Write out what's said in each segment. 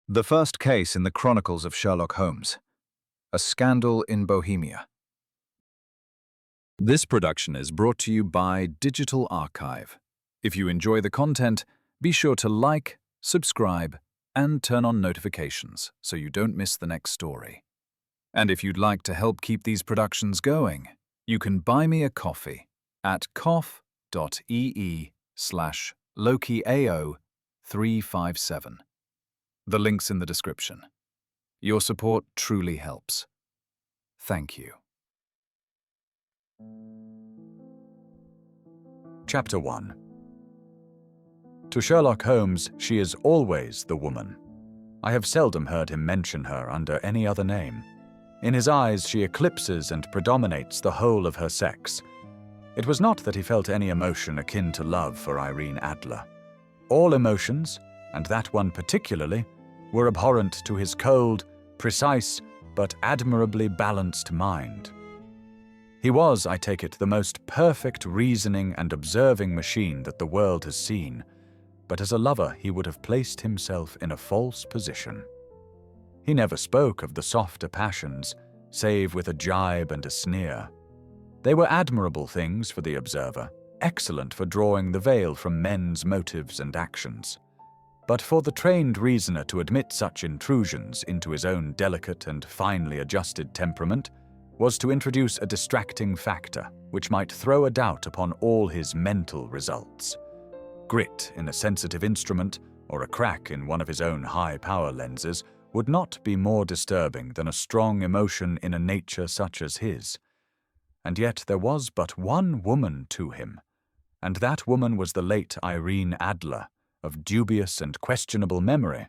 The first case in the Chronicles of Sherlock Holmes. A scandal in Bohemia. This production is brought to you by Digital Archive. If you enjoy the content, be sure to like, subscribe, and turn on notifications so you don't miss the next story. And if you'd like to help keep these productions going, you can buy me a coffee at coff.ee/LokiAO357. The link's in the description. Your support truly helps. Thank you. Chapter 1. To Sherlock Holmes, she is always the woman. I have seldom heard him mention her under any other name. In his eyes, she eclipses and predominates the whole of her sex. It was not that he felt any emotion akin to love for Irene Adler. All emotions, and that one particularly, were abhorrent to his cold, precise, but admirably balanced mind. He was, I take it, the most perfect reasoning and observing machine that the world has seen, but as a lover he would have placed himself in a false position. He never spoke of the softer passions, save with a jibe and a sneer. They were admirable things for the observer, excellent for drawing the veil from men's motives and actions. But for the trained reasoner to admit such intrusions into his own delicate and finely adjusted temperament was to introduce a distracting factor which might throw a doubt upon all his mental results. Grit in a sensitive instrument or a crack in one of his own high-power lenses would not be more disturbing than a strong emotion in a nature such as his. And yet there was but one woman to him, and that woman was the late Irene Adler, of dubious and questionable memory.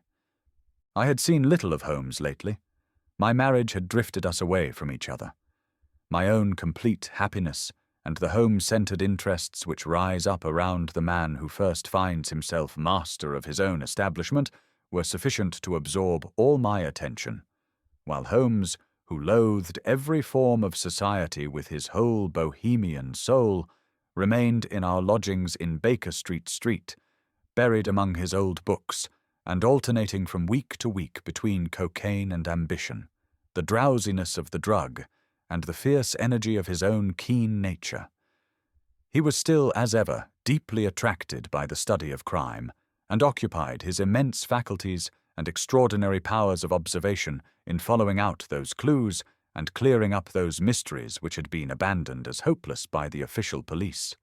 I had seen little of Holmes lately. My marriage had drifted us away from each other. My own complete happiness and the home-centered interests which rise up around the man who first finds himself master of his own establishment were sufficient to absorb all my attention, while Holmes, who loathed every form of society with his whole Bohemian soul, remained in our lodgings in Baker Street, buried among his old books, and alternating from week to week between cocaine and ambition, the drowsiness of the drug, and the fierce energy of his own keen nature. He was still, as ever, deeply attracted by the study of crime, and occupied his immense faculties and extraordinary powers of observation in following out those clues and clearing up those mysteries which had been abandoned as hopeless by the official police.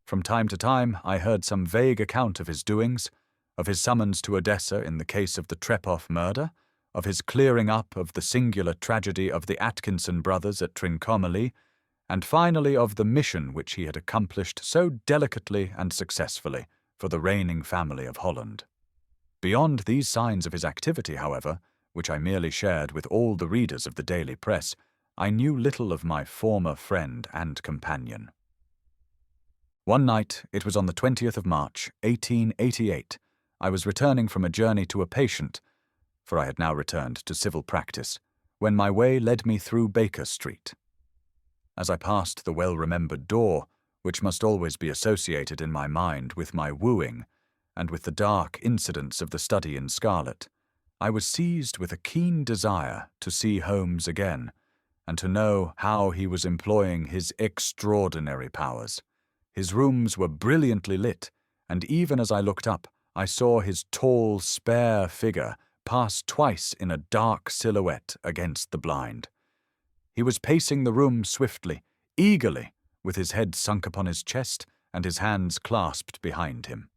From time to time I heard some vague account of his doings, of his summons to Odessa in the case of the Trepoff murder, of his clearing up of the singular tragedy of the Atkinson brothers at Trincomalee, and finally of the mission which he had accomplished so delicately and successfully for the reigning family of Holland. Beyond these signs of his activity, however, which I merely shared with all the readers of the daily press, I knew little of my former friend and companion. One night, it was on the 20th of March, 1888, I was returning from a journey to a patient, for I had now returned to civil practice, when my way led me through Baker Street. As I passed the well-remembered door, which must always be associated in my mind with my wooing, and with the dark incidents of the study in scarlet, I was seized with a keen desire to see Holmes again, and to know how he was employing his extraordinary powers. His rooms were brilliantly lit, and even as I looked up, I saw his tall, spare figure pass twice in a dark silhouette against the blind. He was pacing the room swiftly, eagerly, with his head sunk upon his chest and his hands clasped behind him.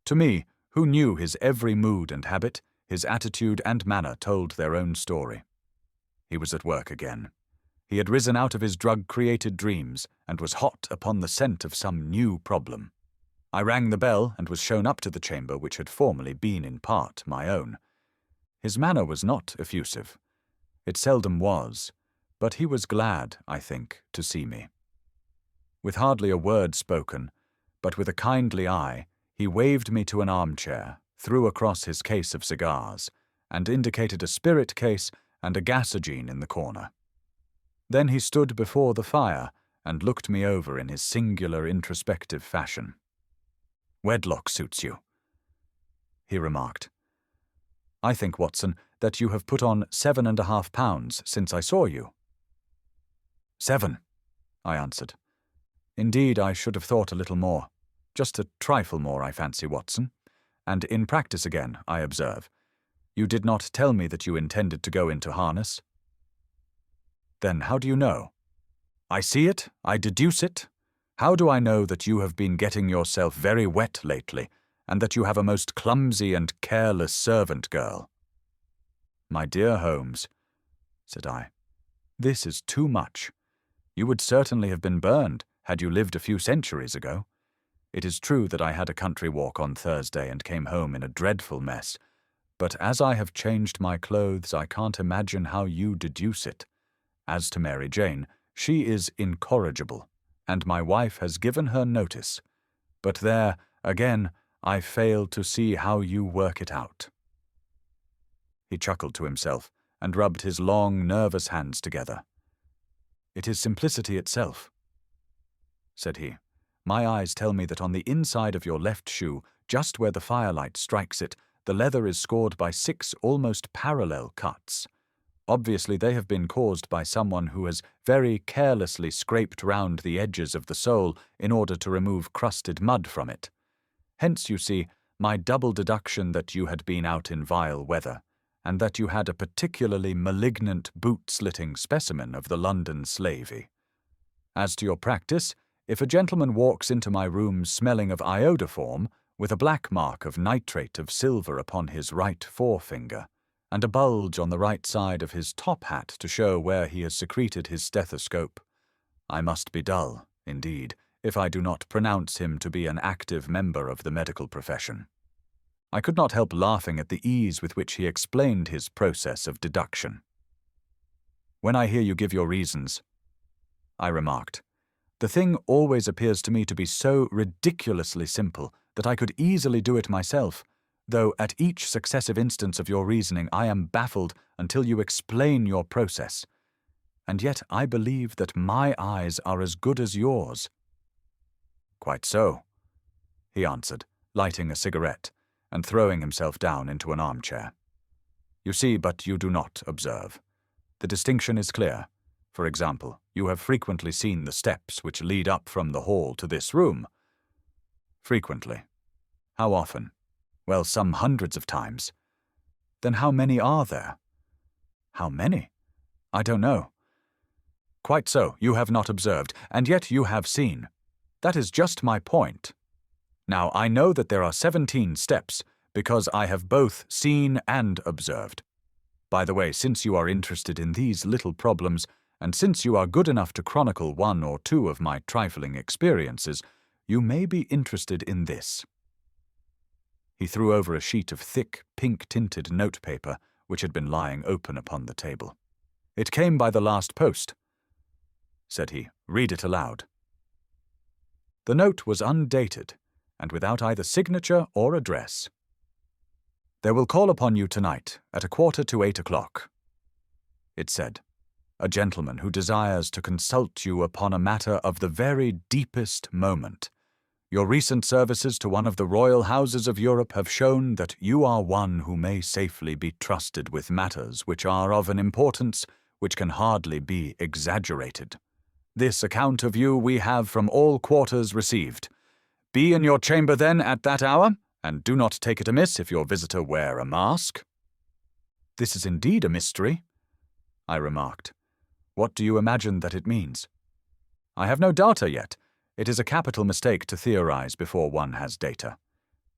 To me, who knew his every mood and habit, his attitude and manner told their own story. He was at work again. He had risen out of his drug-created dreams and was hot upon the scent of some new problem. I rang the bell and was shown up to the chamber which had formerly been in part my own. His manner was not effusive. It seldom was, but he was glad, I think, to see me. With hardly a word spoken, but with a kindly eye, he waved me to an armchair, threw across his case of cigars, and indicated a spirit case and a gasogene in the corner. Then he stood before the fire and looked me over in his singular introspective fashion. "Wedlock suits you," he remarked. I think, Watson, that you have put on £7.5 since I saw you." "7," I answered. "Indeed, I should have thought a little more. Just a trifle more, I fancy, Watson. And in practice again, I observe. You did not tell me that you intended to go into harness." "Then how do you know?" "I see it, I deduce it. How do I know that you have been getting yourself very wet lately, and that you have a most clumsy and careless servant girl?" "My dear Holmes," said I, "this is too much. You would certainly have been burned had you lived a few centuries ago. It is true that I had a country walk on Thursday and came home in a dreadful mess, but as I have changed my clothes, I can't imagine how you deduce it. As to Mary Jane, she is incorrigible, and my wife has given her notice. But there, again, I fail to see how you work it out." He chuckled to himself and rubbed his long, nervous hands together. "It is simplicity itself," said he. "My eyes tell me that on the inside of your left shoe, just where the firelight strikes it, the leather is scored by 6 almost parallel cuts. Obviously they have been caused by someone who has very carelessly scraped round the edges of the sole in order to remove crusted mud from it. Hence, you see, my double deduction that you had been out in vile weather, and that you had a particularly malignant boot-slitting specimen of the London slavey. As to your practice, if a gentleman walks into my room smelling of iodoform, with a black mark of nitrate of silver upon his right forefinger, and a bulge on the right side of his top hat to show where he has secreted his stethoscope, I must be dull, indeed, if I do not pronounce him to be an active member of the medical profession." I could not help laughing at the ease with which he explained his process of deduction. "When I hear you give your reasons," I remarked, "the thing always appears to me to be so ridiculously simple that I could easily do it myself, though at each successive instance of your reasoning I am baffled until you explain your process. And yet I believe that my eyes are as good as yours." "Quite so," he answered, lighting a cigarette and throwing himself down into an armchair. "You see, but you do not observe. The distinction is clear. For example, you have frequently seen the steps which lead up from the hall to this room." "Frequently. How often?" "Well, some hundreds of times." "Then how many are there?" "How many? I don't know." "Quite so, you have not observed, and yet you have seen. That is just my point. Now, I know that there are 17 steps, because I have both seen and observed. By the way, since you are interested in these little problems, and since you are good enough to chronicle 1 or 2 of my trifling experiences, you may be interested in this." He threw over a sheet of thick, pink-tinted notepaper which had been lying open upon the table. "It came by the last post," said he. "Read it aloud." The note was undated, and without either signature or address. "There will call upon you tonight at 7:45, it said, "a gentleman who desires to consult you upon a matter of the very deepest moment. Your recent services to one of the royal houses of Europe have shown that you are one who may safely be trusted with matters which are of an importance which can hardly be exaggerated. This account of you we have from all quarters received. Be in your chamber then at that hour, and do not take it amiss if your visitor wear a mask." "This is indeed a mystery," I remarked. "What do you imagine that it means?" "I have no data yet. It is a capital mistake to theorize before one has data.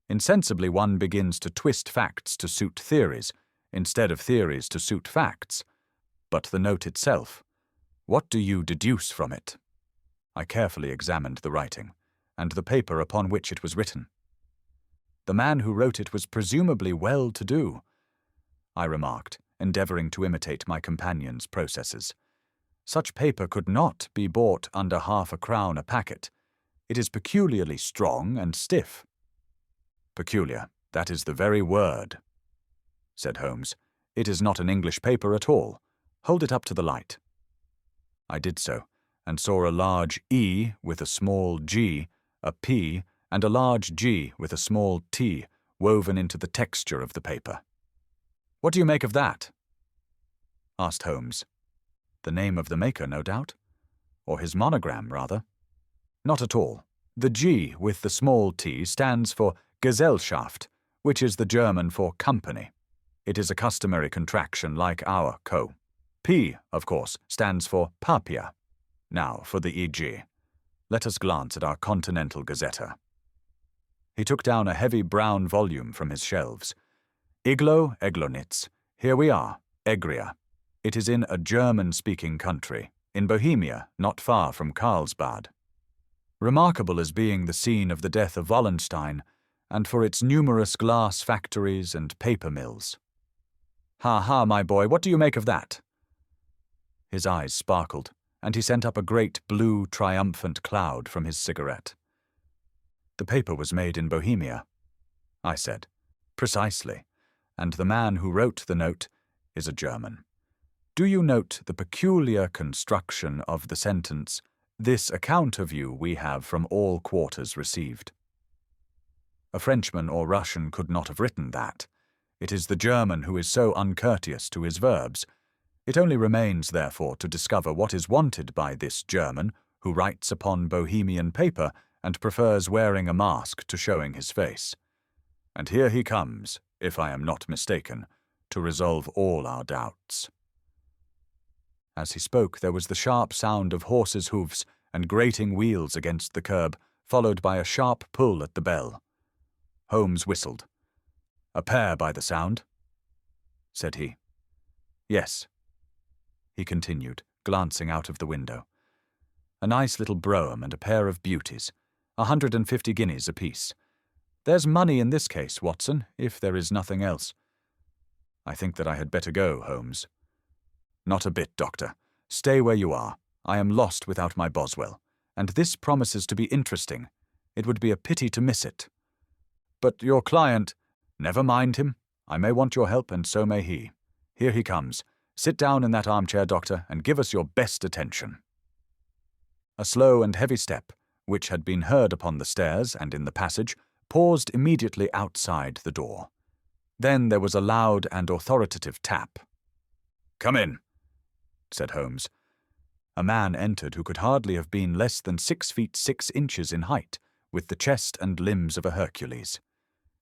Insensibly one begins to twist facts to suit theories, instead of theories to suit facts. But the note itself, what do you deduce from it?" I carefully examined the writing, and the paper upon which it was written. "The man who wrote it was presumably well-to-do," I remarked, endeavoring to imitate my companion's processes. "Such paper could not be bought under £0.50 a packet. It is peculiarly strong and stiff." "Peculiar, that is the very word," said Holmes. "It is not an English paper at all. Hold it up to the light." I did so, and saw a large E with a small g, a P, and a large G with a small t woven into the texture of the paper. "What do you make of that?" asked Holmes. The name of the maker, no doubt? Or his monogram, rather? Not at all. The G with the small t stands for Gesellschaft, which is the German for company. It is a customary contraction like our co. P, of course, stands for Papier. Now for the EG. Let us glance at our Continental Gazetteer. He took down a heavy brown volume from his shelves. Iglo, Eglonitz. Here we are, Egria. It is in a German-speaking country, in Bohemia, not far from Carlsbad. Remarkable as being the scene of the death of Wallenstein, and for its numerous glass factories and paper mills. Ha ha, my boy, what do you make of that? His eyes sparkled, and he sent up a great blue triumphant cloud from his cigarette. The paper was made in Bohemia, I said. Precisely, and the man who wrote the note is a German. Do you note the peculiar construction of the sentence, "This account of you we have from all quarters received"? A Frenchman or Russian could not have written that. It is the German who is so uncourteous to his verbs. It only remains, therefore, to discover what is wanted by this German who writes upon Bohemian paper and prefers wearing a mask to showing his face. And here he comes, if I am not mistaken, to resolve all our doubts. As he spoke, there was the sharp sound of horses' hoofs and grating wheels against the curb, followed by a sharp pull at the bell. Holmes whistled. "A pair by the sound," said he. "Yes," he continued, glancing out of the window. "A nice little brougham and a pair of beauties, 150 guineas apiece. There's money in this case, Watson, if there is nothing else. I think that I had better go, Holmes." "Not a bit, Doctor. Stay where you are. I am lost without my Boswell, and this promises to be interesting. It would be a pity to miss it." "But your client—" "Never mind him. I may want your help, and so may he. Here he comes. Sit down in that armchair, Doctor, and give us your best attention." A slow and heavy step, which had been heard upon the stairs and in the passage, paused immediately outside the door. Then there was a loud and authoritative tap. "Come in," said Holmes. A man entered who could hardly have been less than 6 feet 6 inches in height, with the chest and limbs of a Hercules.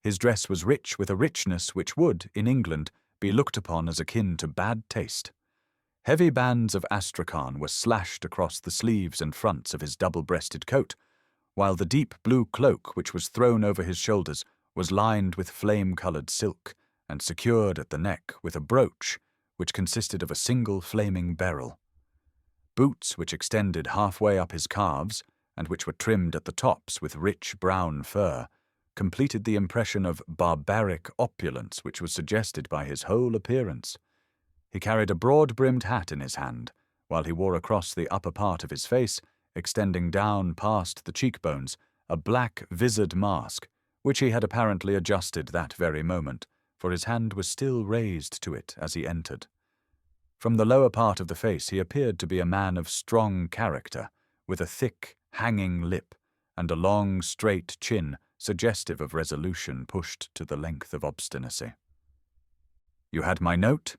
His dress was rich with a richness which would, in England, be looked upon as akin to bad taste. Heavy bands of astrakhan were slashed across the sleeves and fronts of his double-breasted coat, while the deep blue cloak which was thrown over his shoulders was lined with flame-coloured silk and secured at the neck with a brooch which consisted of a single flaming beryl. Boots which extended halfway up his calves, and which were trimmed at the tops with rich brown fur, completed the impression of barbaric opulence which was suggested by his whole appearance. He carried a broad-brimmed hat in his hand, while he wore across the upper part of his face, extending down past the cheekbones, a black visored mask, which he had apparently adjusted that very moment, for his hand was still raised to it as he entered. From the lower part of the face he appeared to be a man of strong character, with a thick, hanging lip, and a long, straight chin, suggestive of resolution pushed to the length of obstinacy. "You had my note?"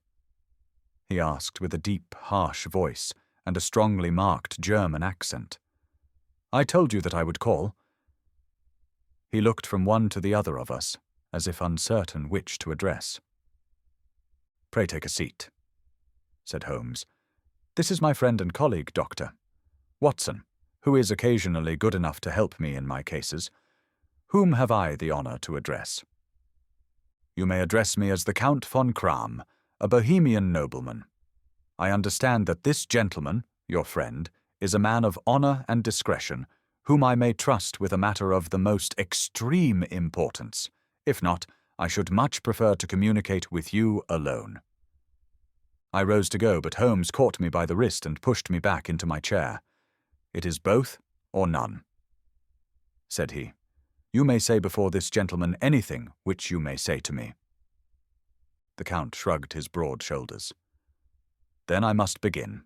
he asked with a deep, harsh voice and a strongly marked German accent. "I told you that I would call." He looked from one to the other of us, as if uncertain which to address. "Pray take a seat," said Holmes. "This is my friend and colleague, Doctor Watson, who is occasionally good enough to help me in my cases. Whom have I the honour to address?" "You may address me as the Count von Kram, a Bohemian nobleman. I understand that this gentleman, your friend, is a man of honour and discretion, whom I may trust with a matter of the most extreme importance. If not, I should much prefer to communicate with you alone." I rose to go, but Holmes caught me by the wrist and pushed me back into my chair. "It is both or none," said he. "You may say before this gentleman anything which you may say to me." The Count shrugged his broad shoulders. "Then I must begin,"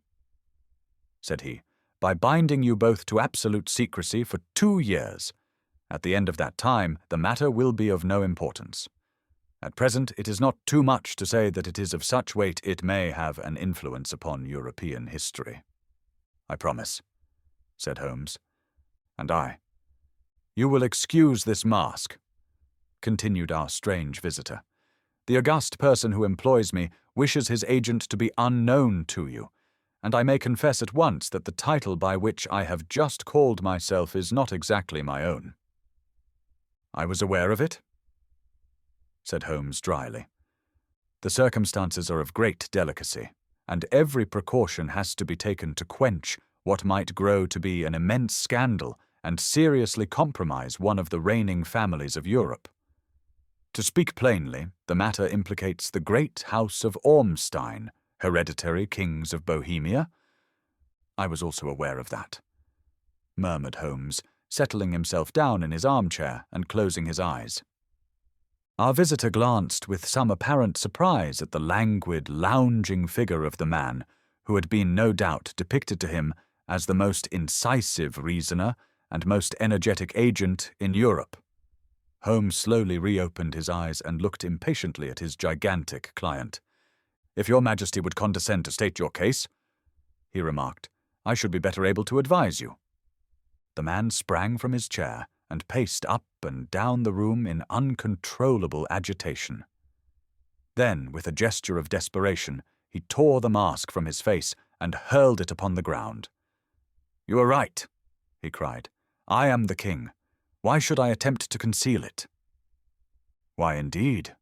said he, "by binding you both to absolute secrecy for 2 years. At the end of that time, the matter will be of no importance. At present, it is not too much to say that it is of such weight it may have an influence upon European history. I promise, said Holmes. And I. You will excuse this mask, continued our strange visitor. The august person who employs me wishes his agent to be unknown to you, and I may confess at once that the title by which I have just called myself is not exactly my own. I was aware of it, said Holmes dryly. The circumstances are of great delicacy, and every precaution has to be taken to quench what might grow to be an immense scandal and seriously compromise one of the reigning families of Europe. To speak plainly, the matter implicates the great house of Ormstein, hereditary kings of Bohemia. I was also aware of that, murmured Holmes, settling himself down in his armchair and closing his eyes. Our visitor glanced with some apparent surprise at the languid, lounging figure of the man, who had been no doubt depicted to him as the most incisive reasoner and most energetic agent in Europe. Holmes slowly reopened his eyes and looked impatiently at his gigantic client. "If your Majesty would condescend to state your case," he remarked, "I should be better able to advise you." The man sprang from his chair and paced up and down the room in uncontrollable agitation. Then, with a gesture of desperation, he tore the mask from his face and hurled it upon the ground. "You are right," he cried. "I am the king. Why should I attempt to conceal it?" "Why, indeed?"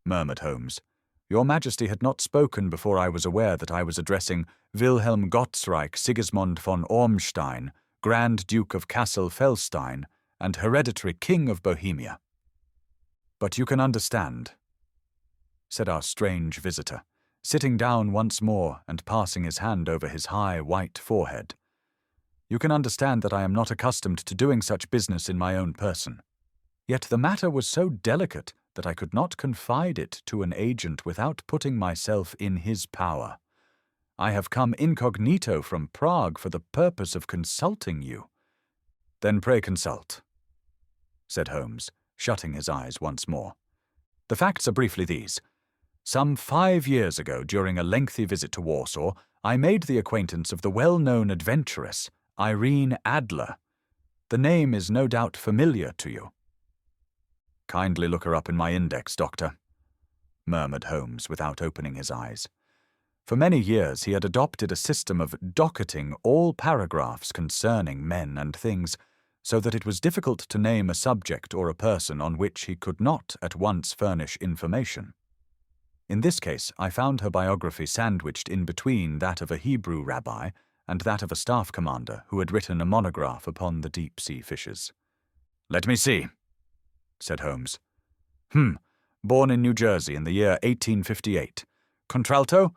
murmured Holmes. "Your Majesty had not spoken before I was aware that I was addressing Wilhelm Gottsreich Sigismund von Ormstein, Grand Duke of Kassel-Felstein, and hereditary King of Bohemia." "But you can understand," said our strange visitor, sitting down once more and passing his hand over his high, white forehead. "You can understand that I am not accustomed to doing such business in my own person. Yet the matter was so delicate that I could not confide it to an agent without putting myself in his power. I have come incognito from Prague for the purpose of consulting you." "Then pray consult," said Holmes, shutting his eyes once more. "The facts are briefly these. Some 5 years ago, during a lengthy visit to Warsaw, I made the acquaintance of the well-known adventuress, Irene Adler. The name is no doubt familiar to you." "Kindly look her up in my index, Doctor," murmured Holmes without opening his eyes. For many years he had adopted a system of docketing all paragraphs concerning men and things, so that it was difficult to name a subject or a person on which he could not at once furnish information. In this case, I found her biography sandwiched in between that of a Hebrew rabbi and that of a staff commander who had written a monograph upon the deep-sea fishes. "Let me see," said Holmes. Born in New Jersey in the year 1858. Contralto?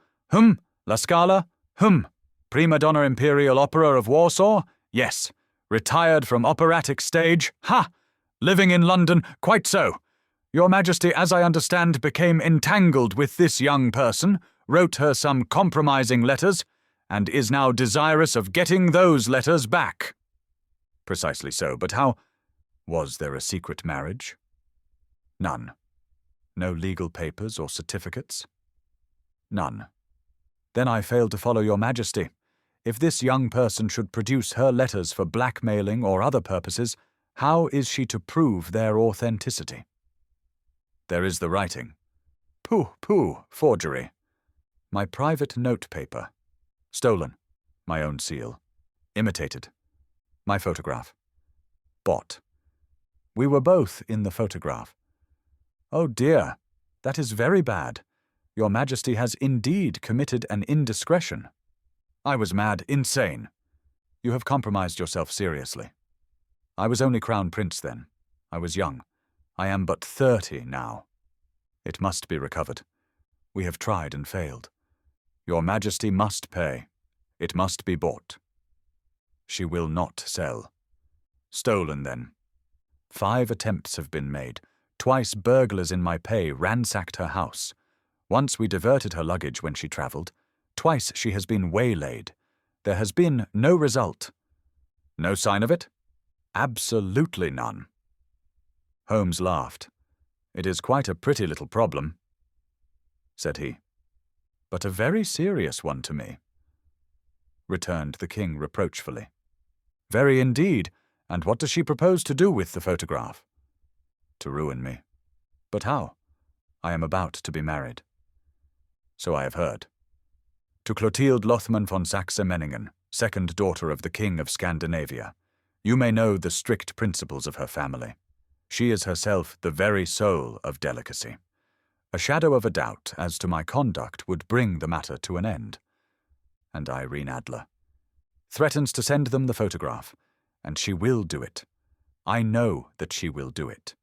La Scala? Prima donna Imperial Opera of Warsaw? Yes. Retired from operatic stage? Living in London? Quite so. Your Majesty, as I understand, became entangled with this young person, wrote her some compromising letters, and is now desirous of getting those letters back." "Precisely so, but how— Was there a secret marriage?" "None." "No legal papers or certificates?" "None." "Then I fail to follow your Majesty. If this young person should produce her letters for blackmailing or other purposes, how is she to prove their authenticity?" "There is the writing." Pooh, forgery." "My private note-paper." "Stolen." "My own seal." "Imitated." "My photograph." "Bought." "We were both in the photograph." "Oh dear, that is very bad. Your Majesty has indeed committed an indiscretion." "I was mad, insane." "You have compromised yourself seriously." "I was only Crown Prince then. I was young. I am but 30 now. It must be recovered. We have tried and failed. Your Majesty must pay. It must be bought." "She will not sell." "Stolen, then." 5 attempts have been made. Twice burglars in my pay ransacked her house. Once we diverted her luggage when she travelled. Twice she has been waylaid. There has been no result." "No sign of it?" "Absolutely none." Holmes laughed. "It is quite a pretty little problem," said he. "But a very serious one to me," returned the king reproachfully. "Very indeed. And what does she propose to do with the photograph?" "To ruin me." "But how?" "I am about to be married." "So I have heard. To Clotilde Lothman von Saxe-Meiningen, second daughter of the King of Scandinavia. You may know the strict principles of her family. She is herself the very soul of delicacy. A shadow of a doubt as to my conduct would bring the matter to an end. And Irene Adler threatens to send them the photograph, and she will do it. I know that she will do it.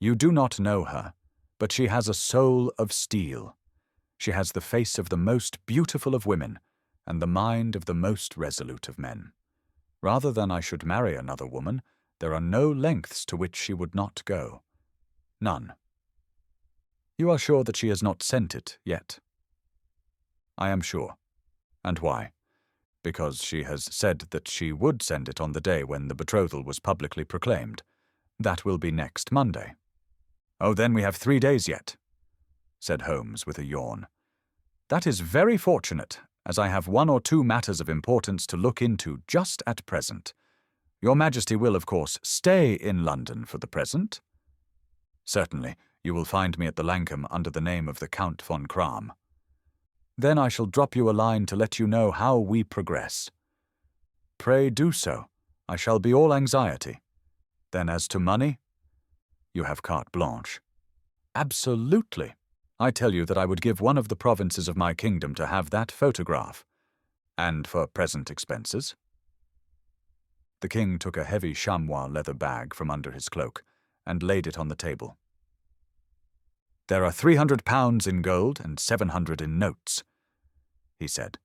You do not know her, but she has a soul of steel. She has the face of the most beautiful of women, and the mind of the most resolute of men. Rather than I should marry another woman, there are no lengths to which she would not go. None. You are sure that she has not sent it yet?" "I am sure. And why?" "Because she has said that she would send it on the day when the betrothal was publicly proclaimed. That will be next Monday." "Oh, then we have 3 days yet," said Holmes with a yawn. "That is very fortunate, as I have 1 or 2 matters of importance to look into just at present. Your Majesty will, of course, stay in London for the present?" "Certainly. You will find me at the Langham under the name of the Count von Kram." "Then I shall drop you a line to let you know how we progress." "Pray do so. I shall be all anxiety. Then as to money?" "You have carte blanche." "Absolutely. I tell you that I would give one of the provinces of my kingdom to have that photograph. And for present expenses?" The king took a heavy chamois leather bag from under his cloak and laid it on the table. "There are £300 in gold and 700 in notes," he said.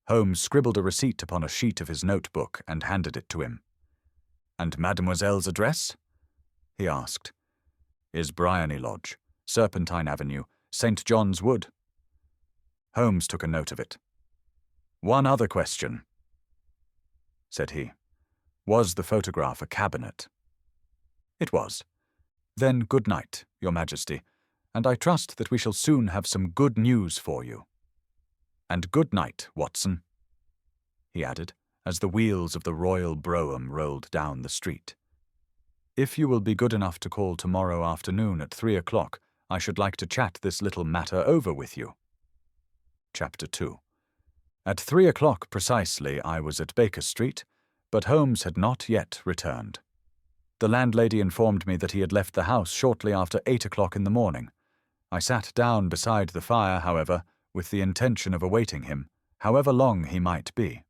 Holmes scribbled a receipt upon a sheet of his notebook and handed it to him. "And Mademoiselle's address?" he asked. "Is Bryony Lodge, Serpentine Avenue, St. John's Wood." Holmes took a note of it. "One other question," said he. "Was the photograph a cabinet?" "It was." "Then good night, Your Majesty, and I trust that we shall soon have some good news for you. And good night, Watson," he added, as the wheels of the royal brougham rolled down the street. "If you will be good enough to call tomorrow afternoon at 3 o'clock, I should like to chat this little matter over with you." Chapter 2. At 3 o'clock precisely I was at Baker Street, but Holmes had not yet returned. The landlady informed me that he had left the house shortly after 8 o'clock in the morning. I sat down beside the fire, however, with the intention of awaiting him, however long he might be.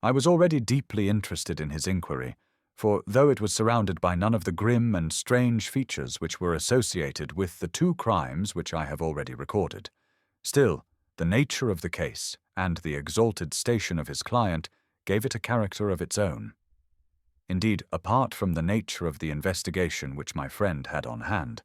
I was already deeply interested in his inquiry, for though it was surrounded by none of the grim and strange features which were associated with the 2 crimes which I have already recorded, still the nature of the case and the exalted station of his client gave it a character of its own. Indeed, apart from the nature of the investigation which my friend had on hand,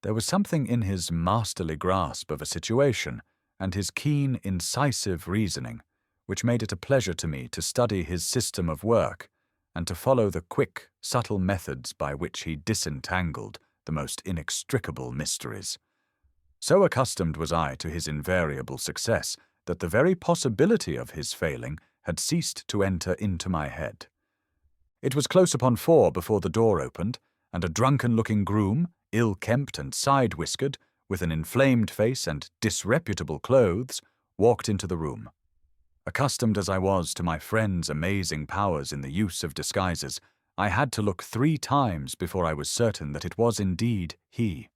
there was something in his masterly grasp of a situation and his keen, incisive reasoning which made it a pleasure to me to study his system of work and to follow the quick, subtle methods by which he disentangled the most inextricable mysteries. So accustomed was I to his invariable success that the very possibility of his failing had ceased to enter into my head. It was close upon 4 before the door opened, and a drunken-looking groom, ill-kempt and side-whiskered, with an inflamed face and disreputable clothes, walked into the room. Accustomed as I was to my friend's amazing powers in the use of disguises, I had to look 3 times before I was certain that it was indeed he.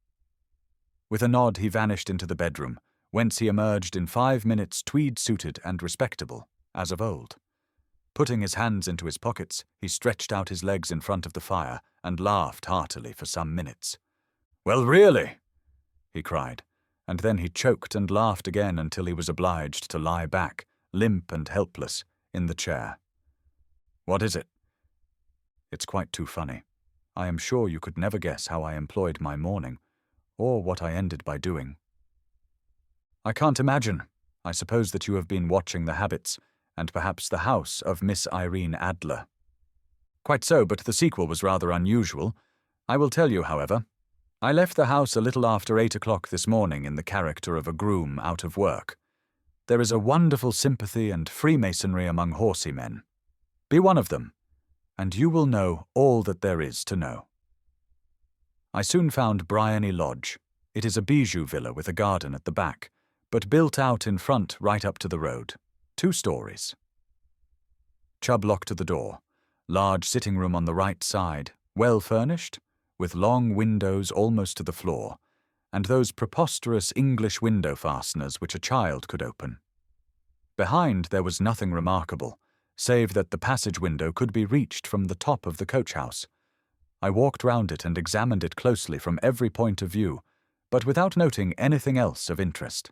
With a nod he vanished into the bedroom, whence he emerged in 5 minutes tweed-suited and respectable, as of old. Putting his hands into his pockets, he stretched out his legs in front of the fire and laughed heartily for some minutes. "Well, really!" he cried, and then he choked and laughed again until he was obliged to lie back, limp and helpless, in the chair. "What is it?" "It's quite too funny. I am sure you could never guess how I employed my morning, or what I ended by doing." "I can't imagine. I suppose that you have been watching the habits, and perhaps the house of Miss Irene Adler." "Quite so, but the sequel was rather unusual. I will tell you, however. I left the house a little after 8 o'clock this morning in the character of a groom out of work. There is a wonderful sympathy and freemasonry among horsey men. Be one of them, and you will know all that there is to know. I soon found Bryony Lodge. It is a bijou villa with a garden at the back, but built out in front right up to the road. 2 stories. Chubb locked the door. Large sitting room on the right side, well furnished, with long windows almost to the floor, and those preposterous English window fasteners which a child could open. Behind there was nothing remarkable, save that the passage window could be reached from the top of the coach-house. I walked round it and examined it closely from every point of view, but without noting anything else of interest.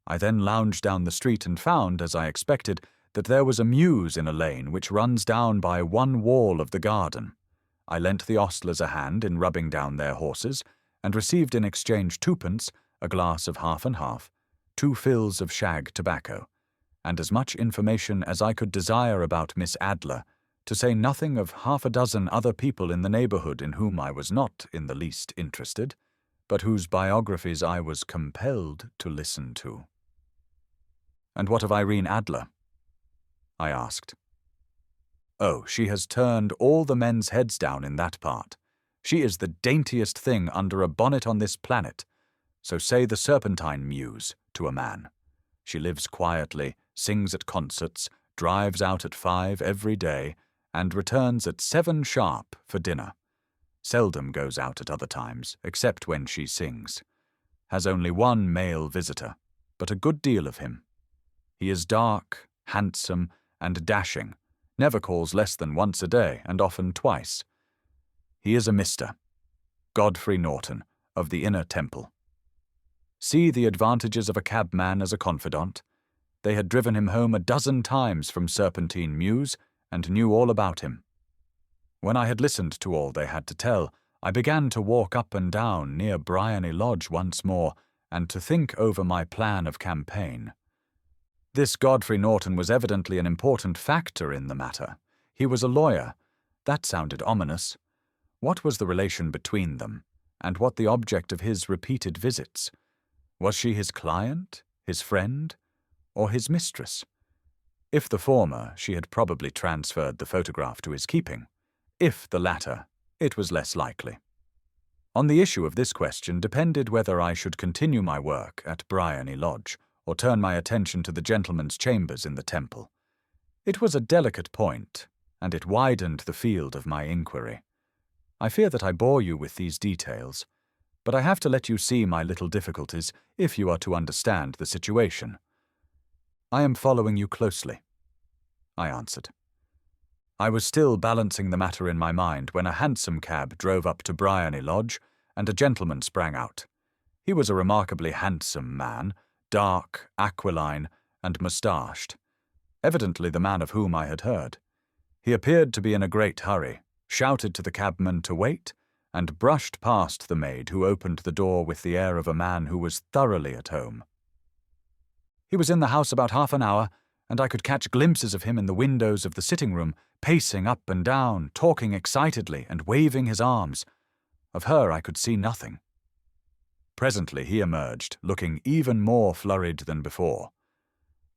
I then lounged down the street and found, as I expected, that there was a mews in a lane which runs down by one wall of the garden. I lent the ostlers a hand in rubbing down their horses, and received in exchange 2pence, a glass of half and half, 2 fills of shag tobacco, and as much information as I could desire about Miss Adler, to say nothing of 6 other people in the neighbourhood in whom I was not in the least interested, but whose biographies I was compelled to listen to. "And what of Irene Adler?" I asked. "Oh, she has turned all the men's heads down in that part. She is the daintiest thing under a bonnet on this planet, so say the Serpentine Mews to a man. She lives quietly, sings at concerts, drives out at 5 every day, and returns at 7 sharp for dinner. Seldom goes out at other times, except when she sings. Has only 1 male visitor, but a good deal of him. He is dark, handsome, and dashing, never calls less than once a day, and often twice. He is a Mr. Godfrey Norton, of the Inner Temple. See the advantages of a cabman as a confidant. They had driven him home 12 times from Serpentine Mews, and knew all about him. When I had listened to all they had to tell, I began to walk up and down near Bryony Lodge once more, and to think over my plan of campaign. This Godfrey Norton was evidently an important factor in the matter. He was a lawyer. That sounded ominous. What was the relation between them, and what the object of his repeated visits? Was she his client, his friend, or his mistress? If the former, she had probably transferred the photograph to his keeping. If the latter, it was less likely. On the issue of this question depended whether I should continue my work at Bryony Lodge, or turn my attention to the gentlemen's chambers in the Temple. It was a delicate point, and it widened the field of my inquiry. I fear that I bore you with these details, but I have to let you see my little difficulties if you are to understand the situation. "I am following you closely," I answered. I was still balancing the matter in my mind when a hansom cab drove up to Bryony Lodge, and a gentleman sprang out. He was a remarkably handsome man, dark, aquiline, and moustached, evidently the man of whom I had heard. He appeared to be in a great hurry, shouted to the cabman to wait, and brushed past the maid who opened the door with the air of a man who was thoroughly at home. He was in the house about half an hour, and I could catch glimpses of him in the windows of the sitting-room, pacing up and down, talking excitedly, and waving his arms. Of her I could see nothing. Presently he emerged, looking even more flurried than before.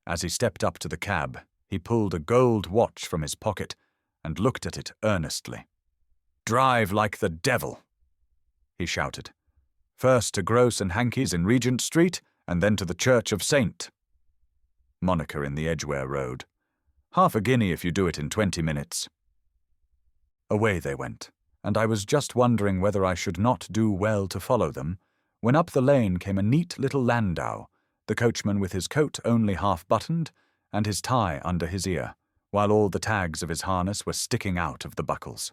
As he stepped up to the cab, he pulled a gold watch from his pocket and looked at it earnestly. "Drive like the devil," he shouted. "First to Gross and Hankey's in Regent Street, and then to the Church of St. Monica in the Edgware Road. Half a guinea if you do it in 20 minutes. Away they went, and I was just wondering whether I should not do well to follow them, when up the lane came a neat little landau, the coachman with his coat only half-buttoned, and his tie under his ear, while all the tags of his harness were sticking out of the buckles.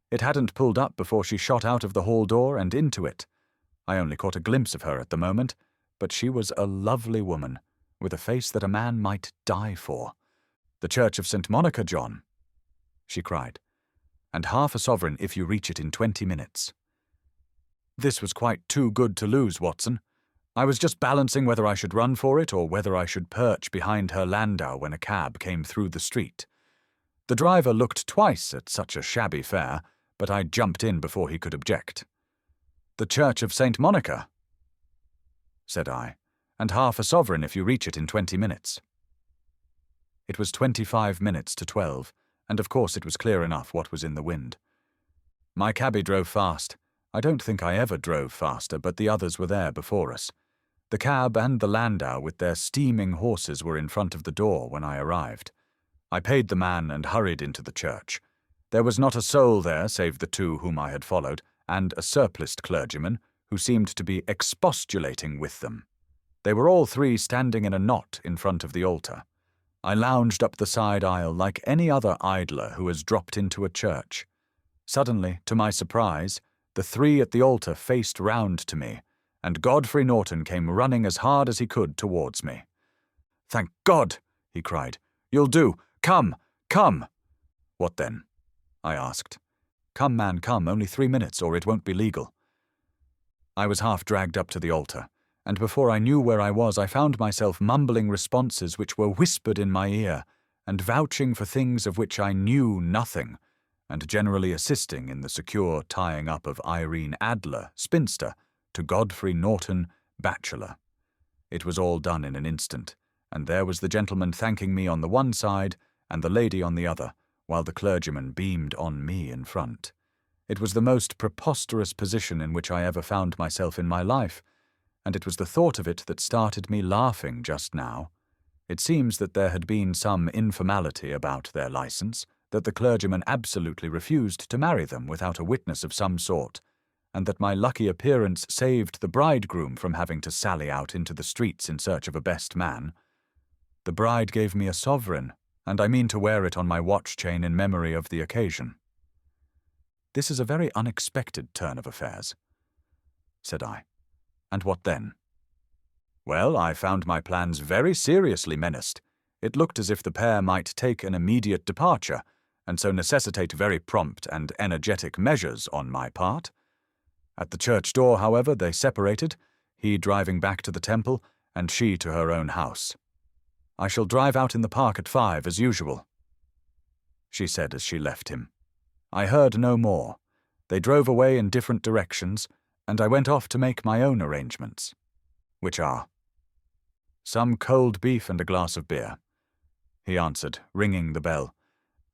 It hadn't pulled up before she shot out of the hall door and into it. I only caught a glimpse of her at the moment, but she was a lovely woman, with a face that a man might die for. "The Church of St. Monica, John," she cried, "and half a sovereign if you reach it in 20 minutes. This was quite too good to lose, Watson. I was just balancing whether I should run for it or whether I should perch behind her landau when a cab came through the street. The driver looked twice at such a shabby fare, but I jumped in before he could object. "The Church of St. Monica," said I, "and half a sovereign if you reach it in 20 minutes. It was 25 minutes to 12, and of course it was clear enough what was in the wind. My cabby drove fast. I don't think I ever drove faster, but the others were there before us. The cab and the landau with their steaming horses were in front of the door when I arrived. I paid the man and hurried into the church. There was not a soul there save the two whom I had followed, and a surpliced clergyman who seemed to be expostulating with them. They were all three standing in a knot in front of the altar. I lounged up the side aisle like any other idler who has dropped into a church. Suddenly, to my surprise, the three at the altar faced round to me, and Godfrey Norton came running as hard as he could towards me. "Thank God!" he cried. "You'll do! Come! Come!" "What then?" I asked. "Come, man, come, only 3 minutes, or it won't be legal." I was half dragged up to the altar, and before I knew where I was, I found myself mumbling responses which were whispered in my ear, and vouching for things of which I knew nothing, and generally assisting in the secure tying up of Irene Adler, spinster, to Godfrey Norton, bachelor. It was all done in an instant, and there was the gentleman thanking me on the one side, and the lady on the other, while the clergyman beamed on me in front. It was the most preposterous position in which I ever found myself in my life, and it was the thought of it that started me laughing just now. It seems that there had been some informality about their license, that the clergyman absolutely refused to marry them without a witness of some sort, and that my lucky appearance saved the bridegroom from having to sally out into the streets in search of a best man. The bride gave me a sovereign, and I mean to wear it on my watch chain in memory of the occasion. "This is a very unexpected turn of affairs," said I. "And what then?" "Well, I found my plans very seriously menaced. It looked as if the pair might take an immediate departure, and so necessitate very prompt and energetic measures on my part. At the church door, however, they separated, he driving back to the temple, and she to her own house. I shall drive out in the park at 5 as usual," she said as she left him. I heard no more. They drove away in different directions, and I went off to make my own arrangements, which are some cold beef and a glass of beer, he answered, ringing the bell.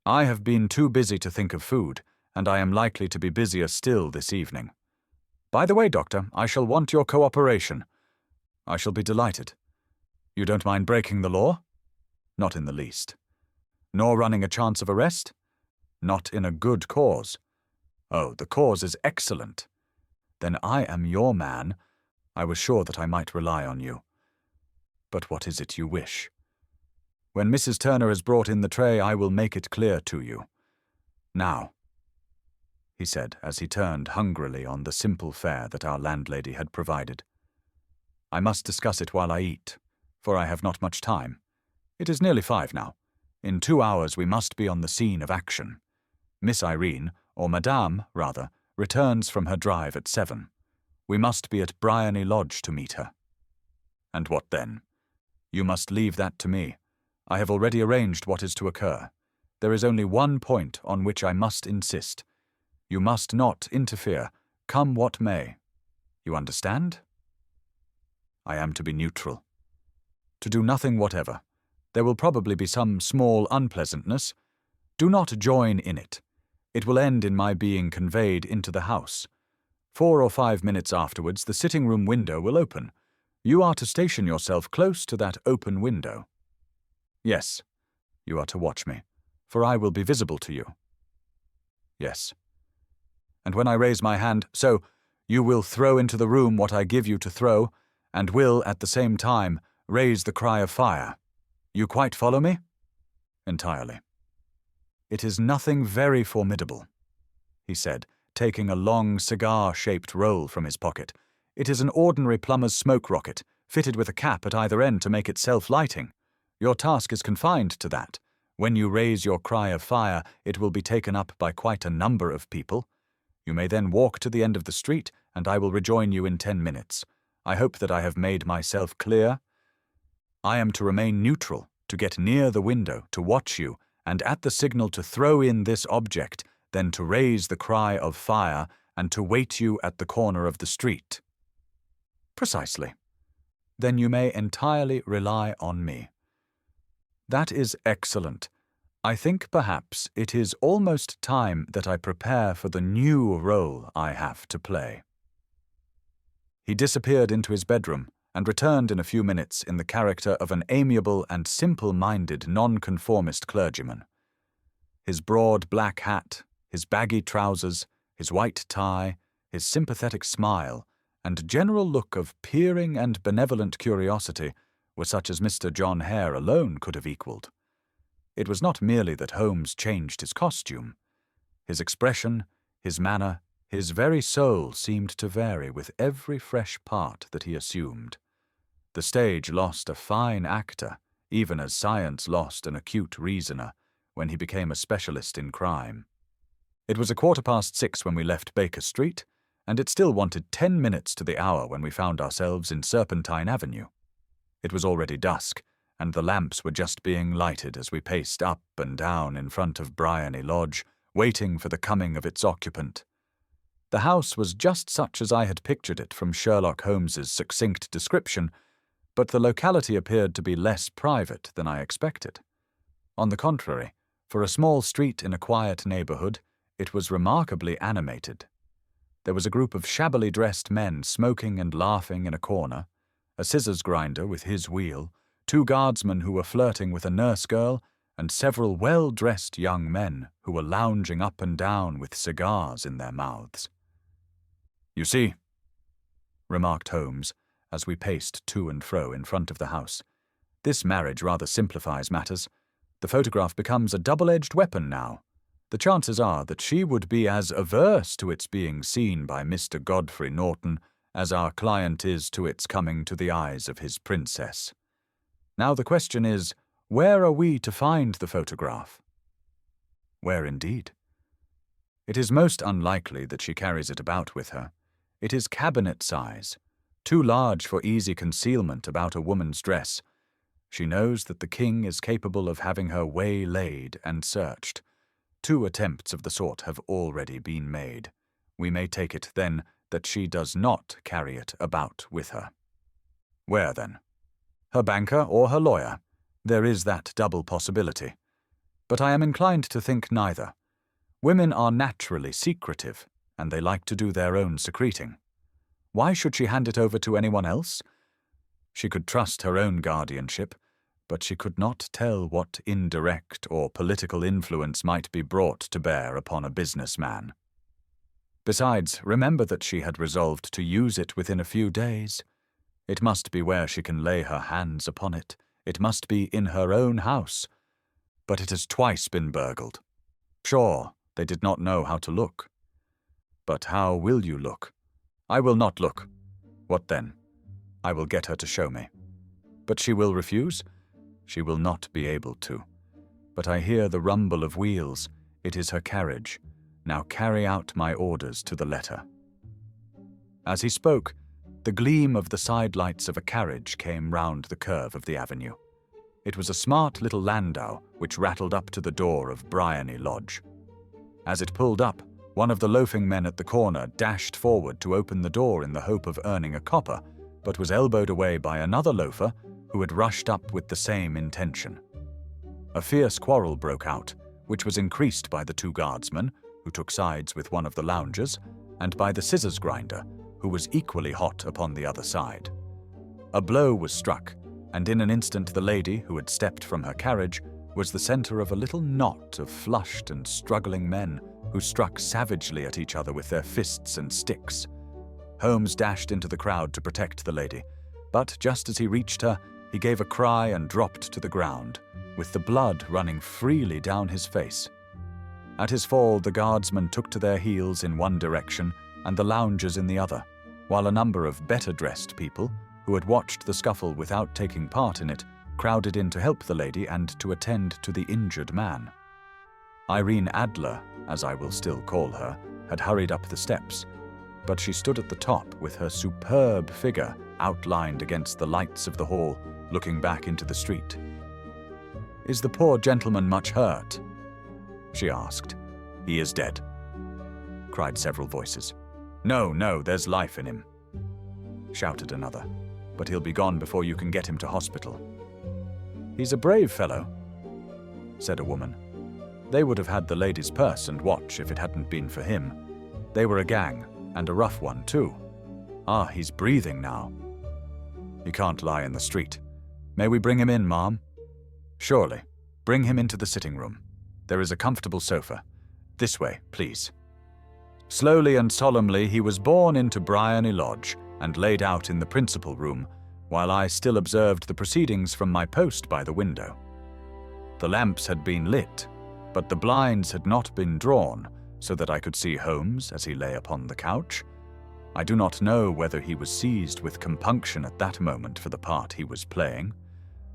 "I have been too busy to think of food, and I am likely to be busier still this evening. By the way, Doctor, I shall want your cooperation." "I shall be delighted." "You don't mind breaking the law?" "Not in the least." "Nor running a chance of arrest?" "Not in a good cause." "Oh, the cause is excellent." "Then I am your man. I was sure that I might rely on you." "But what is it you wish?" "When Mrs. Turner has brought in the tray, I will make it clear to you. Now," he said as he turned hungrily on the simple fare that our landlady had provided. "I must discuss it while I eat, for I have not much time. It is nearly 5 now. In 2 hours we must be on the scene of action. Miss Irene, or Madame, rather, returns from her drive at 7. We must be at Briony Lodge to meet her." "And what then?" "You must leave that to me. I have already arranged what is to occur. There is only one point on which I must insist. You must not interfere, come what may. You understand?" "I am to be neutral." "To do nothing whatever. There will probably be some small unpleasantness. Do not join in it. It will end in my being conveyed into the house. 4 or 5 minutes afterwards, the sitting-room window will open. You are to station yourself close to that open window." "Yes, you are to watch me, for I will be visible to you." "Yes." "And when I raise my hand, so, you will throw into the room what I give you to throw, and will, at the same time, raise the cry of fire. You quite follow me?" "Entirely." "It is nothing very formidable," he said, taking a long cigar-shaped roll from his pocket. "It is an ordinary plumber's smoke rocket, fitted with a cap at either end to make it self-lighting. Your task is confined to that. When you raise your cry of fire, it will be taken up by quite a number of people. You may then walk to the end of the street, and I will rejoin you in 10 minutes. I hope that I have made myself clear. I am to remain neutral, to get near the window, to watch you, and at the signal to throw in this object, then to raise the cry of fire, and to wait you at the corner of the street." "Precisely. Then you may entirely rely on me." "That is excellent. I think perhaps it is almost time that I prepare for the new role I have to play." He disappeared into his bedroom and returned in a few minutes in the character of an amiable and simple-minded nonconformist clergyman. His broad black hat, his baggy trousers, his white tie, his sympathetic smile, and general look of peering and benevolent curiosity were such as Mr. John Hare alone could have equalled. It was not merely that Holmes changed his costume. His expression, his manner, his very soul seemed to vary with every fresh part that he assumed. The stage lost a fine actor, even as science lost an acute reasoner, when he became a specialist in crime. It was 6:15 when we left Baker Street, and it still wanted 10 minutes to the hour when we found ourselves in Serpentine Avenue. It was already dusk, and the lamps were just being lighted as we paced up and down in front of Bryony Lodge, waiting for the coming of its occupant. The house was just such as I had pictured it from Sherlock Holmes's succinct description, but the locality appeared to be less private than I expected. On the contrary, for a small street in a quiet neighborhood, it was remarkably animated. There was a group of shabbily dressed men smoking and laughing in a corner, a scissors grinder with his wheel, 2 guardsmen who were flirting with a nurse girl, and several well-dressed young men who were lounging up and down with cigars in their mouths. "You see," remarked Holmes, as we paced to and fro in front of the house, "this marriage rather simplifies matters. The photograph becomes a double-edged weapon now. The chances are that she would be as averse to its being seen by Mr. Godfrey Norton as our client is to its coming to the eyes of his princess. Now the question is, where are we to find the photograph?" "Where indeed?" "It is most unlikely that she carries it about with her. It is cabinet size, too large for easy concealment about a woman's dress. She knows that the king is capable of having her waylaid and searched. 2 attempts of the sort have already been made. We may take it, then, that she does not carry it about with her." "Where, then?" "Her banker or her lawyer. There is that double possibility. But I am inclined to think neither. Women are naturally secretive, and they like to do their own secreting. Why should she hand it over to anyone else? She could trust her own guardianship, but she could not tell what indirect or political influence might be brought to bear upon a businessman. Besides, remember that she had resolved to use it within a few days. It must be where she can lay her hands upon it. It must be in her own house. But it has twice been burgled. Sure, they did not know how to look. But how will you look? I will not look. What then? I will get her to show me. But she will refuse? She will not be able to. But I hear the rumble of wheels. It is her carriage. Now carry out my orders to the letter." As he spoke, the gleam of the side lights of a carriage came round the curve of the avenue. It was a smart little landau which rattled up to the door of Bryony Lodge. As it pulled up, one of the loafing men at the corner dashed forward to open the door in the hope of earning a copper, but was elbowed away by another loafer who had rushed up with the same intention. A fierce quarrel broke out, which was increased by the 2 guardsmen, who took sides with one of the loungers, and by the scissors grinder, who was equally hot upon the other side. A blow was struck, and in an instant the lady, who had stepped from her carriage, was the center of a little knot of flushed and struggling men who struck savagely at each other with their fists and sticks. Holmes dashed into the crowd to protect the lady, but just as he reached her, he gave a cry and dropped to the ground, with the blood running freely down his face. At his fall, the guardsmen took to their heels in one direction and the loungers in the other, while a number of better-dressed people, who had watched the scuffle without taking part in it, crowded in to help the lady and to attend to the injured man. Irene Adler, as I will still call her, had hurried up the steps, but she stood at the top with her superb figure outlined against the lights of the hall, looking back into the street. "Is the poor gentleman much hurt?" she asked. "He is dead," cried several voices. No, no, there's life in him," shouted another, "but he'll be gone before you can get him to hospital." "He's a brave fellow," said a woman. "They would have had the lady's purse and watch if it hadn't been for him. They were a gang, and a rough one, too. Ah, he's breathing now." "He can't lie in the street. May we bring him in, ma'am?" "Surely. Bring him into the sitting room. There is a comfortable sofa. This way, please." Slowly and solemnly he was borne into Briony Lodge and laid out in the principal room, while I still observed the proceedings from my post by the window. The lamps had been lit, but the blinds had not been drawn, so that I could see Holmes as he lay upon the couch. I do not know whether he was seized with compunction at that moment for the part he was playing,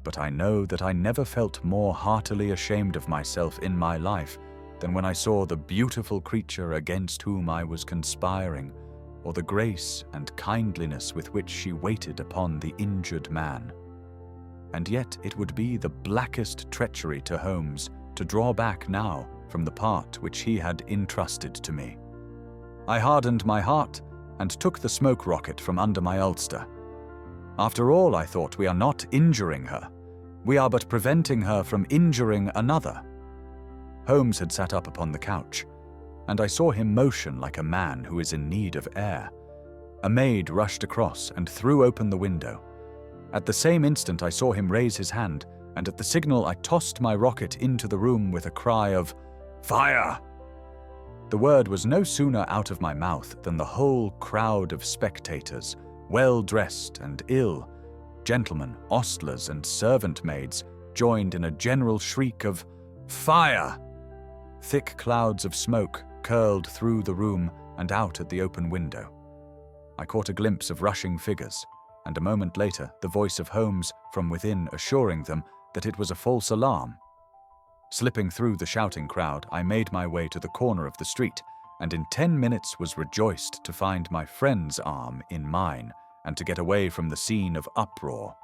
but I know that I never felt more heartily ashamed of myself in my life than when I saw the beautiful creature against whom I was conspiring, or the grace and kindliness with which she waited upon the injured man. And yet it would be the blackest treachery to Holmes to draw back now from the part which he had entrusted to me. I hardened my heart and took the smoke rocket from under my ulster. After all, I thought, we are not injuring her. We are but preventing her from injuring another. Holmes had sat up upon the couch, and I saw him motion like a man who is in need of air. A maid rushed across and threw open the window. At the same instant I saw him raise his hand, and at the signal I tossed my rocket into the room with a cry of "Fire!" The word was no sooner out of my mouth than the whole crowd of spectators, well-dressed and ill, gentlemen, ostlers, and servant-maids, joined in a general shriek of "Fire!" Thick clouds of smoke curled through the room and out at the open window. I caught a glimpse of rushing figures, and a moment later the voice of Holmes from within assuring them that it was a false alarm. Slipping through the shouting crowd, I made my way to the corner of the street, and in 10 minutes was rejoiced to find my friend's arm in mine and to get away from the scene of uproar.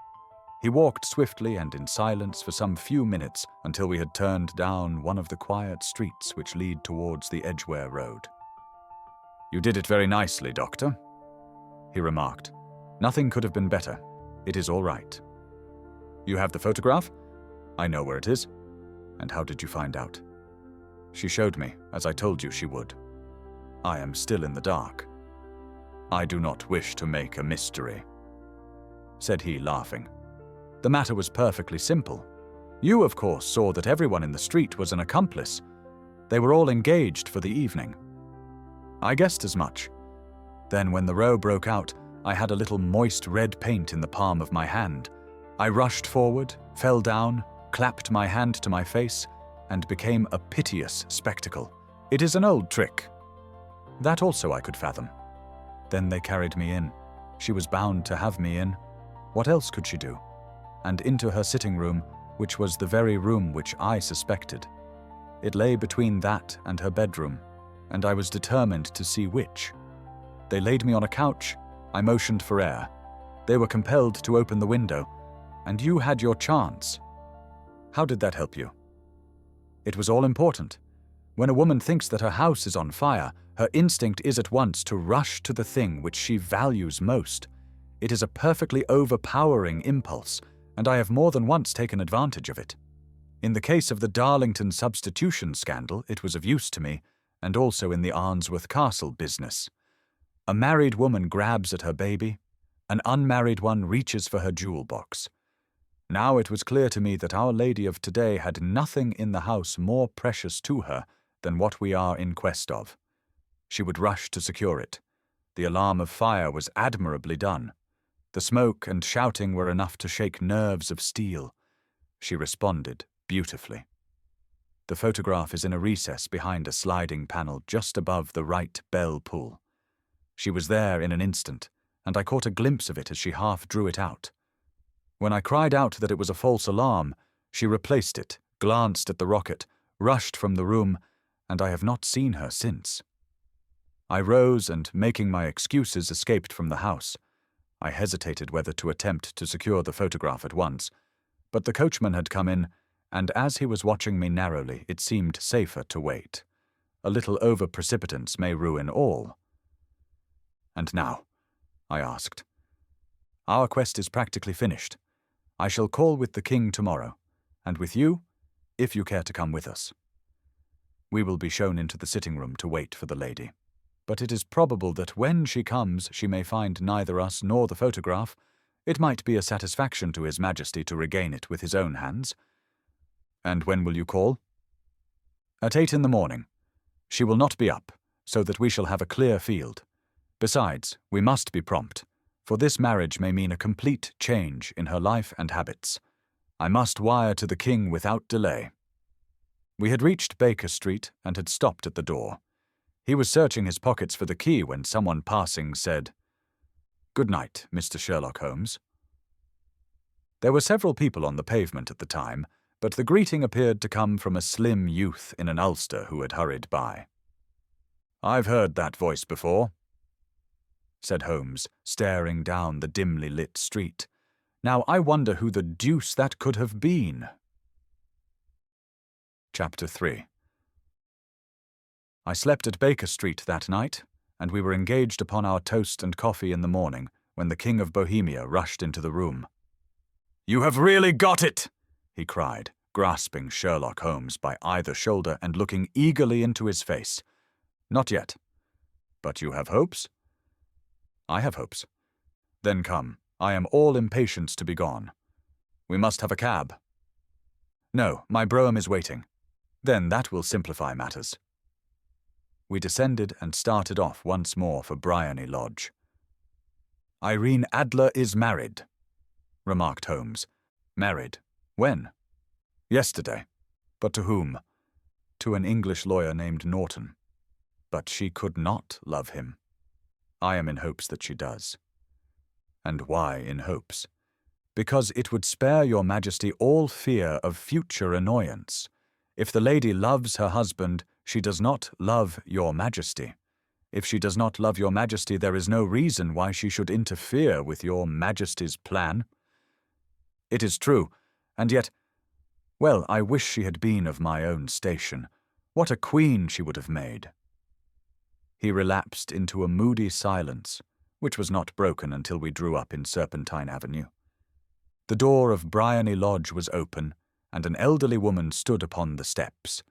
He walked swiftly and in silence for some few minutes until we had turned down one of the quiet streets which lead towards the Edgware Road. "You did it very nicely, Doctor," he remarked. "Nothing could have been better. It is all right." "You have the photograph?" "I know where it is." "And how did you find out?" "She showed me, as I told you she would." "I am still in the dark." "I do not wish to make a mystery," said he, laughing. "The matter was perfectly simple. You, of course, saw that everyone in the street was an accomplice. They were all engaged for the evening." "I guessed as much. Then, when the row broke out, I had a little moist red paint in the palm of my hand. I rushed forward, fell down, clapped my hand to my face, and became a piteous spectacle. It is an old trick. That also I could fathom. Then they carried me in. She was bound to have me in. What else could she do? And into her sitting room, which was the very room which I suspected. It lay between that and her bedroom, and I was determined to see which. They laid me on a couch. I motioned for air. They were compelled to open the window, and you had your chance. How did that help you? It was all important. When a woman thinks that her house is on fire, her instinct is at once to rush to the thing which she values most. It is a perfectly overpowering impulse, and I have more than once taken advantage of it. In the case of the Darlington substitution scandal, it was of use to me, and also in the Arnsworth Castle business. A married woman grabs at her baby, an unmarried one reaches for her jewel box. Now it was clear to me that Our Lady of today had nothing in the house more precious to her than what we are in quest of. She would rush to secure it. The alarm of fire was admirably done. The smoke and shouting were enough to shake nerves of steel. She responded beautifully. The photograph is in a recess behind a sliding panel just above the right bell pull. She was there in an instant, and I caught a glimpse of it as she half drew it out. When I cried out that it was a false alarm, she replaced it, glanced at the rocket, rushed from the room, and I have not seen her since. I rose and, making my excuses, escaped from the house. I hesitated whether to attempt to secure the photograph at once, but the coachman had come in, and as he was watching me narrowly, it seemed safer to wait. A little over-precipitance may ruin all. "And now?" I asked. "Our quest is practically finished. I shall call with the king tomorrow, and with you, if you care to come with us. We will be shown into the sitting room to wait for the lady. But it is probable that when she comes she may find neither us nor the photograph. It might be a satisfaction to His Majesty to regain it with his own hands." "And when will you call?" "At 8 in the morning. She will not be up, so that we shall have a clear field. Besides, we must be prompt, for this marriage may mean a complete change in her life and habits. I must wire to the king without delay." We had reached Baker Street and had stopped at the door. He was searching his pockets for the key when someone passing said, "Good night, Mr. Sherlock Holmes." There were several people on the pavement at the time, but the greeting appeared to come from a slim youth in an ulster who had hurried by. "I've heard that voice before," said Holmes, staring down the dimly lit street. "Now I wonder who the deuce that could have been." Chapter 3. I slept at Baker Street that night, and we were engaged upon our toast and coffee in the morning when the King of Bohemia rushed into the room. "You have really got it!" he cried, grasping Sherlock Holmes by either shoulder and looking eagerly into his face. "Not yet. But you have hopes?" "I have hopes." "Then come. I am all impatience to be gone. We must have a cab." "No, my brougham is waiting." "Then that will simplify matters." We descended and started off once more for Briony Lodge. "Irene Adler is married," remarked Holmes. "Married? When?" "Yesterday." "But to whom?" "To an English lawyer named Norton." "But she could not love him." "I am in hopes that she does." "And why in hopes?" "Because it would spare your Majesty all fear of future annoyance. If the lady loves her husband, she does not love your Majesty. If she does not love your Majesty, there is no reason why she should interfere with your Majesty's plan." "It is true, and yet, well, I wish she had been of my own station. What a queen she would have made." He relapsed into a moody silence, which was not broken until we drew up in Serpentine Avenue. The door of Briony Lodge was open, and an elderly woman stood upon the steps.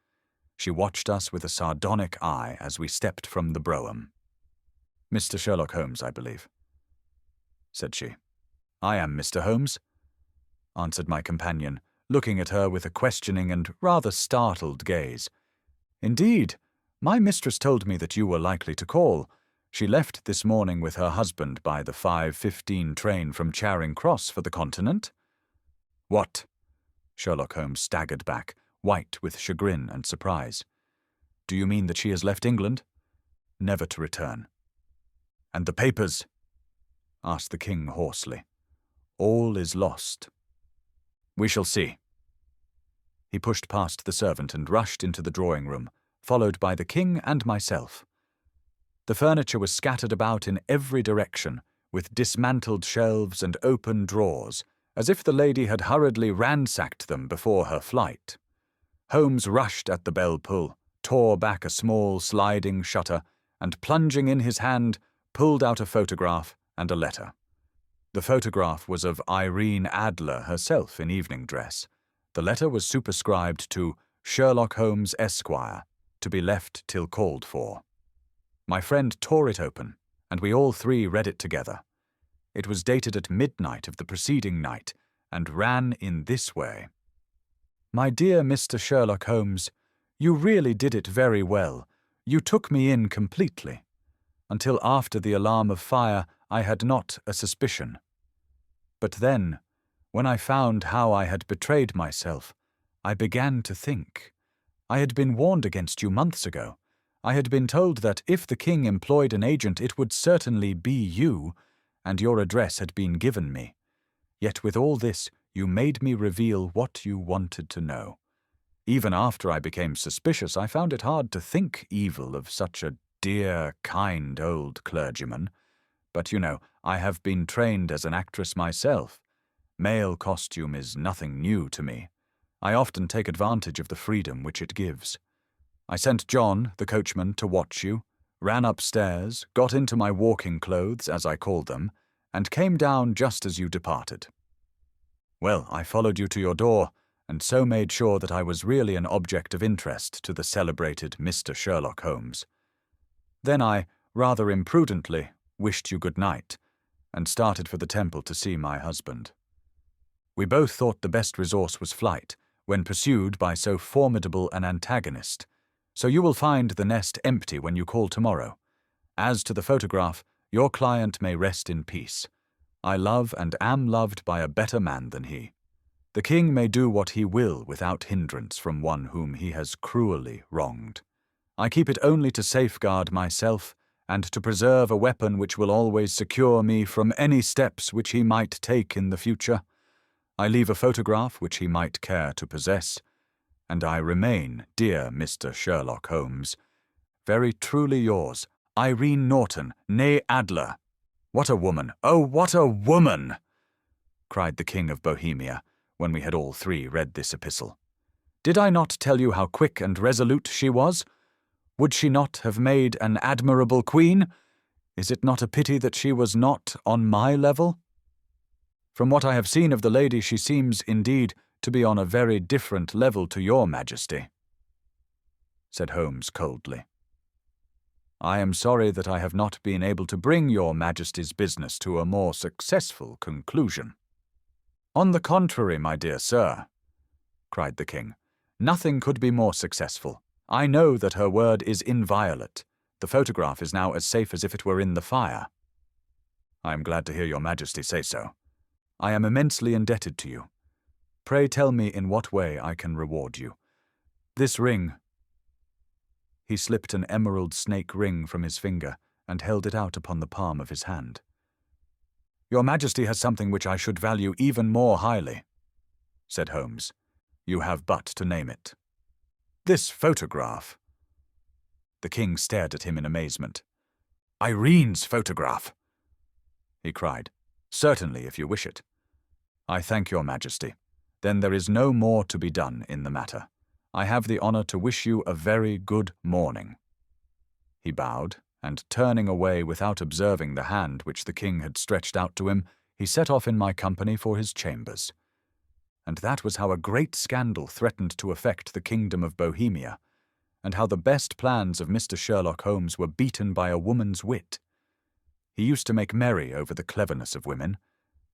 She watched us with a sardonic eye as we stepped from the brougham. "Mr. Sherlock Holmes, I believe," said she. "I am Mr. Holmes," answered my companion, looking at her with a questioning and rather startled gaze. "Indeed, my mistress told me that you were likely to call. She left this morning with her husband by the 5:15 train from Charing Cross for the Continent." "What?" Sherlock Holmes staggered back, white with chagrin and surprise. "Do you mean that she has left England?" "Never to return." "And the papers?" asked the king hoarsely. "All is lost." "We shall see." He pushed past the servant and rushed into the drawing-room, followed by the king and myself. The furniture was scattered about in every direction, with dismantled shelves and open drawers, as if the lady had hurriedly ransacked them before her flight. Holmes rushed at the bell-pull, tore back a small sliding shutter, and plunging in his hand, pulled out a photograph and a letter. The photograph was of Irene Adler herself in evening dress. The letter was superscribed to Sherlock Holmes, Esquire, to be left till called for. My friend tore it open, and we all three read it together. It was dated at midnight of the preceding night, and ran in this way. "My dear Mr. Sherlock Holmes, you really did it very well. You took me in completely. Until after the alarm of fire, I had not a suspicion. But then, when I found how I had betrayed myself, I began to think. I had been warned against you months ago. I had been told that if the king employed an agent, it would certainly be you, and your address had been given me. Yet with all this, you made me reveal what you wanted to know. Even after I became suspicious, I found it hard to think evil of such a dear, kind old clergyman. But you know, I have been trained as an actress myself. Male costume is nothing new to me. I often take advantage of the freedom which it gives. I sent John, the coachman, to watch you, ran upstairs, got into my walking clothes, as I called them, and came down just as you departed. Well, I followed you to your door, and so made sure that I was really an object of interest to the celebrated Mr. Sherlock Holmes. Then I, rather imprudently, wished you good night, and started for the temple to see my husband. We both thought the best resource was flight, when pursued by so formidable an antagonist, so you will find the nest empty when you call tomorrow. As to the photograph, your client may rest in peace. I love and am loved by a better man than he. The king may do what he will without hindrance from one whom he has cruelly wronged. I keep it only to safeguard myself and to preserve a weapon which will always secure me from any steps which he might take in the future. I leave a photograph which he might care to possess, and I remain, dear Mr. Sherlock Holmes, very truly yours, Irene Norton, née Adler. What a woman! Oh, what a woman! Cried the King of Bohemia, when we had all three read this epistle. Did I not tell you how quick and resolute she was? Would she not have made an admirable queen? Is it not a pity that she was not on my level? From what I have seen of the lady, she seems, indeed, to be on a very different level to your Majesty, said Holmes coldly. I am sorry that I have not been able to bring your Majesty's business to a more successful conclusion. On the contrary, my dear sir, cried the king, nothing could be more successful. I know that her word is inviolate. The photograph is now as safe as if it were in the fire. I am glad to hear your Majesty say so. I am immensely indebted to you. Pray tell me in what way I can reward you. This ring— He slipped an emerald snake ring from his finger and held it out upon the palm of his hand. Your Majesty has something which I should value even more highly, said Holmes. You have but to name it. This photograph. The king stared at him in amazement. Irene's photograph, he cried. Certainly, if you wish it. I thank your Majesty. Then there is no more to be done in the matter. I have the honor to wish you a very good morning. He bowed, and turning away without observing the hand which the king had stretched out to him, he set off in my company for his chambers. And that was how a great scandal threatened to affect the kingdom of Bohemia, and how the best plans of Mr. Sherlock Holmes were beaten by a woman's wit. He used to make merry over the cleverness of women,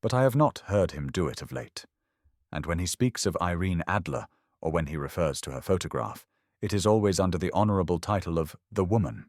but I have not heard him do it of late. And when he speaks of Irene Adler, or when he refers to her photograph, it is always under the honorable title of the woman.